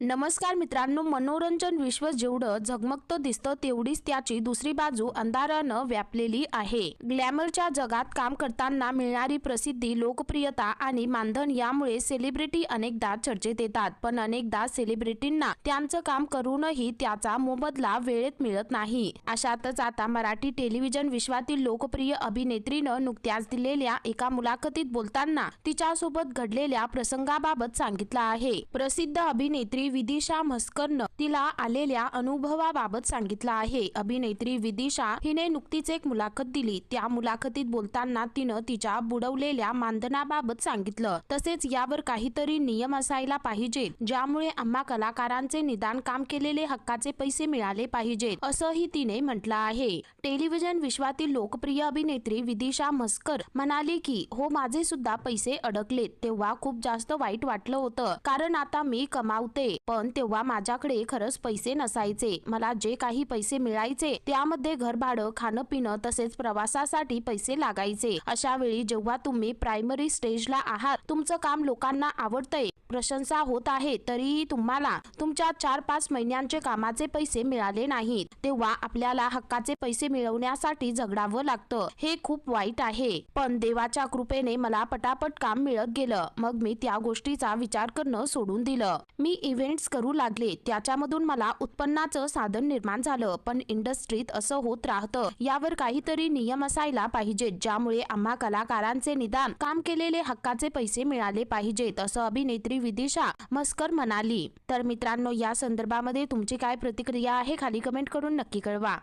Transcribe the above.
नमस्कार मित्रांनो, मनोरंजन विश्व जेवढं झगमगतं दिसतं तेवढीच त्याची दुसरी बाजू अंधारानं व्यापलेली आहे. ग्लॅमरच्या जगात काम करताना मिळणारी प्रसिद्धी, लोकप्रियता आणि मानधन यामुळे सेलिब्रिटी अनेकदा चर्चेत येतात. पण अनेकदा सेलिब्रिटींना त्यांचं काम करूनही त्याचा मोबदला वेळेत मिळत नाही. अशातच आता मराठी टेलिव्हिजन विश्वातील लोकप्रिय अभिनेत्रीनं नुकत्याच दिलेल्या एका मुलाखतीत बोलताना तिच्यासोबत घडलेल्या प्रसंगाबाबत सांगितलं आहे. प्रसिद्ध अभिनेत्री विदिशा म्हसकरनं तिला आलेल्या अनुभवाबाबत सांगितलं आहे. अभिनेत्री विदिशा हिने नुकतीच एक मुलाखत दिली. त्या मुलाखतीत बोलताना तिनं तिच्या बुडवलेल्या मानधनाबाबत सांगितलं. तसेच यावर काहीतरी नियम असायला पाहिजेत, ज्यामुळे आम्हा कलाकारांचे निदान काम केलेले हक्काचे पैसे मिळाले पाहिजेत, असंही तिने म्हटलं आहे. टेलिव्हिजन विश्वातील लोकप्रिय अभिनेत्री विदिशा म्हसकर म्हणाली की हो, माझे सुद्धा पैसे अडकलेत. तेव्हा खूप जास्त वाईट वाटलं होतं, कारण आता मी कमावते, पण तेव्हा माझ्याकडे खरंच पैसे नसायचे. मला जे काही पैसे मिळायचे त्यामध्ये घरभाडं, खाणं पिणं तसेच प्रवासासाठी पैसे लागायचे. अशा वेळी जेव्हा तुम्ही प्रायमरी स्टेजला आहात, तुमचं काम लोकांना आवडतंय, प्रशंसा होत आहे, तरीही तुम्हाला तुमच्या 4-5 महिन्यांचे कामाचे पैसे मिळाले नाहीत, तेव्हा आपल्याला हक्काचे पैसे मिळवण्यासाठी झगडावं लागतं. हे खूप वाईट आहे. पण देवाच्या कृपेने मला पटापट काम मिळत गेलं. मग मी त्या गोष्टीचा विचार करणं सोडून दिलं. मी इव्हेंट्स करू लागले. त्याच्यामधून मला उत्पन्नाचं साधन निर्माण झालं. पण इंडस्ट्रीत असं होत राहतं. यावर काहीतरी नियम असायला पाहिजेत, ज्यामुळे आम्हा कलाकारांचे निदान काम केलेले हक्काचे पैसे मिळाले पाहिजेत, असं अभिनेत्री विदिशा म्हसकर म्हणाली. तर मित्रांनो, या संदर्भामध्ये तुमची काय प्रतिक्रिया आहे खाली कमेंट करून नक्की कळवा.